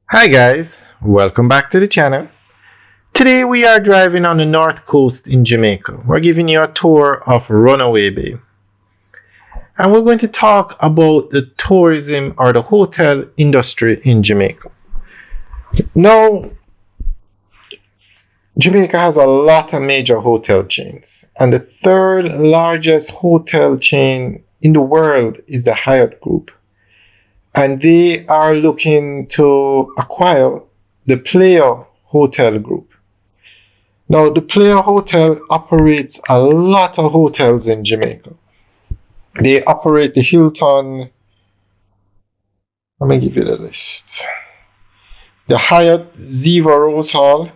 Hi guys, welcome back to the channel. Today we are driving on the north coast in Jamaica. We're giving you a tour of Runaway Bay. And we're going to talk about the tourism or the hotel industry in Jamaica. Now, Jamaica has a lot of major hotel chains, and the third largest hotel chain in the world is the Hyatt Group. And they are looking to acquire the Player Hotel Group. Now, the Player Hotel operates a lot of hotels in Jamaica. They operate the Hilton, let me give you the list. The Hyatt Ziva Rose Hall.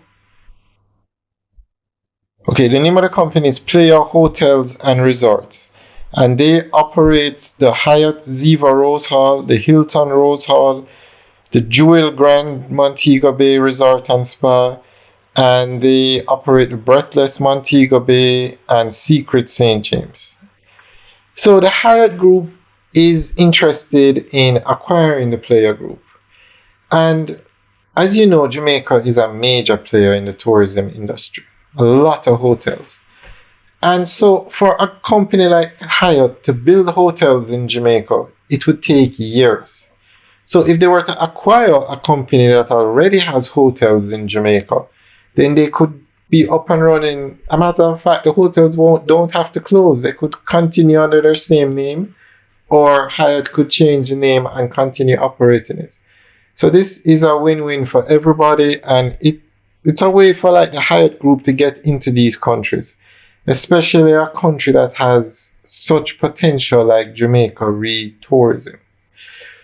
Okay, the name of the company is Player Hotels and Resorts. And they operate the Hyatt Ziva Rose Hall, the Hilton Rose Hall, the Jewel Grand Montego Bay Resort and Spa, and they operate the Breathless Montego Bay and Secret St. James. So the Hyatt Group is interested in acquiring the Player Group. And as you know, Jamaica is a major player in the tourism industry. A lot of hotels. And so for a company like Hyatt to build hotels in Jamaica, it would take years. So if they were to acquire a company that already has hotels in Jamaica, then they could be up and running. A matter of fact, the hotels don't have to close. They could continue under their same name, or Hyatt could change the name and continue operating it. So this is a win-win for everybody, and it's a way for like the Hyatt Group to get into these countries, especially a country that has such potential like Jamaica re-tourism.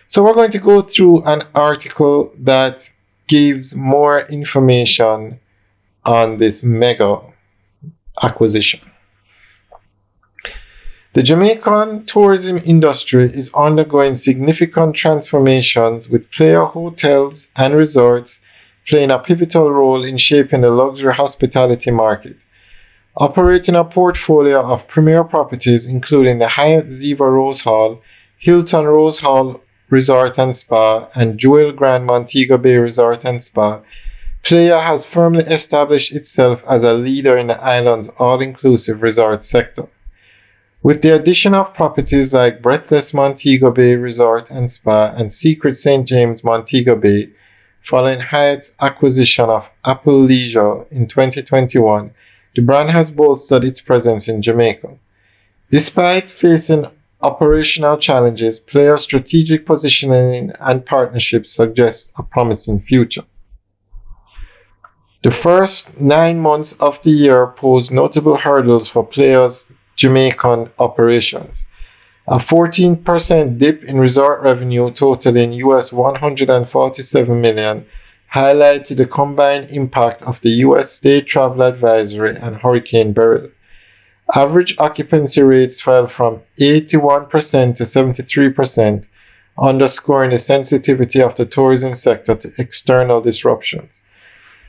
So we're going to go through an article that gives more information on this mega acquisition. The Jamaican tourism industry is undergoing significant transformations, with Player hotels and resorts playing a pivotal role in shaping the luxury hospitality market. Operating a portfolio of premier properties including the Hyatt Ziva Rose Hall, Hilton Rose Hall Resort and Spa, and Jewel Grand Montego Bay Resort and Spa, Player has firmly established itself as a leader in the island's all-inclusive resort sector. With the addition of properties like Breathless Montego Bay Resort and Spa and Secret St. James Montego Bay, following Hyatt's acquisition of Apple Leisure in 2021, the brand has bolstered its presence in Jamaica. Despite facing operational challenges, Player's strategic positioning and partnerships suggest a promising future. The first 9 months of the year posed notable hurdles for Player's Jamaican operations. A 14% dip in resort revenue totaling US $147 million highlighted the combined impact of the US State Travel Advisory and Hurricane Beryl. Average occupancy rates fell from 81% to 73%, underscoring the sensitivity of the tourism sector to external disruptions.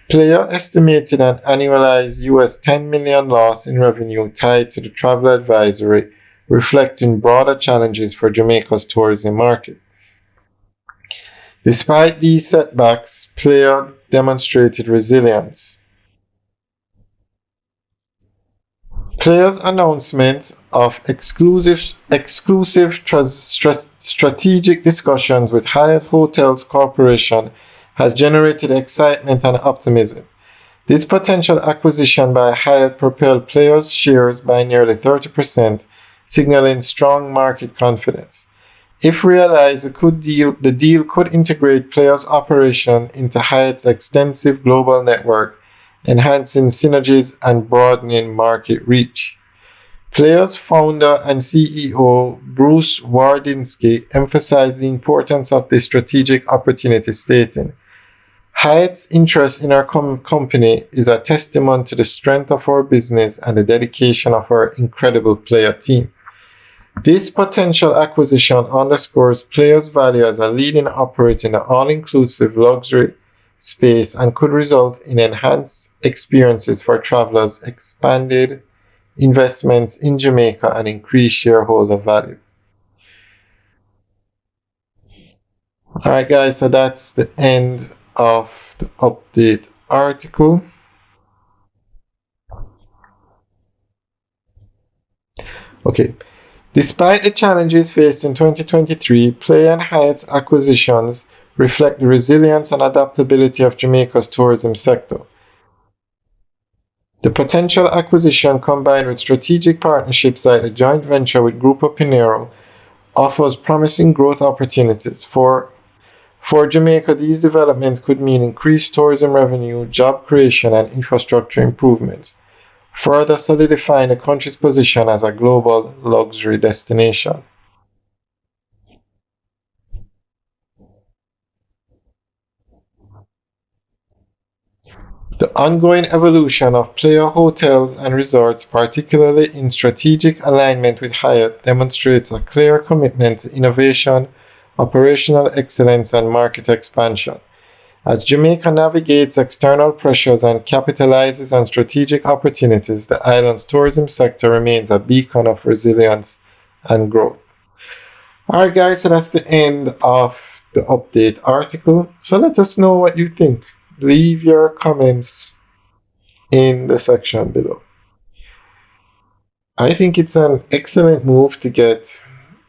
Player estimated an annualized US $10 million loss in revenue tied to the travel advisory, reflecting broader challenges for Jamaica's tourism market. Despite these setbacks, Player demonstrated resilience. Player's announcement of exclusive strategic discussions with Hyatt Hotels Corporation has generated excitement and optimism. This potential acquisition by Hyatt propelled Player's shares by nearly 30%, signaling strong market confidence. If realized, the deal could integrate Player's operation into Hyatt's extensive global network, enhancing synergies and broadening market reach. Player's founder and CEO Bruce Wardinski emphasized the importance of this strategic opportunity, stating, Hyatt's interest in our company is a testament to the strength of our business and the dedication of our incredible Player team. This potential acquisition underscores Player's value as a leading operator in the all-inclusive luxury space and could result in enhanced experiences for travelers, expanded investments in Jamaica, and increased shareholder value. Alright guys, so that's the end of the update article. Okay. Despite the challenges faced in 2023, Playa and Hyatt's acquisitions reflect the resilience and adaptability of Jamaica's tourism sector. The potential acquisition, combined with strategic partnerships like the joint venture with Grupo Pinero, offers promising growth opportunities. For Jamaica, these developments could mean increased tourism revenue, job creation, and infrastructure improvements, further solidifying the country's position as a global luxury destination. The ongoing evolution of Playa hotels and resorts, particularly in strategic alignment with Hyatt, demonstrates a clear commitment to innovation, operational excellence, and market expansion. As Jamaica navigates external pressures and capitalizes on strategic opportunities, the island's tourism sector remains a beacon of resilience and growth. Alright, guys, so that's the end of the update article. So let us know what you think. Leave your comments in the section below. I think it's an excellent move to get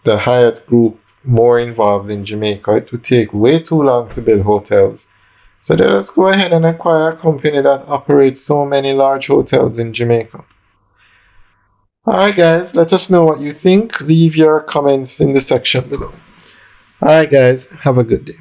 the Hyatt Group more involved in Jamaica. It would take way too long to build hotels. So let us go ahead and acquire a company that operates so many large hotels in Jamaica. Alright, guys, let us know what you think. Leave your comments in the section below. Alright, guys, have a good day.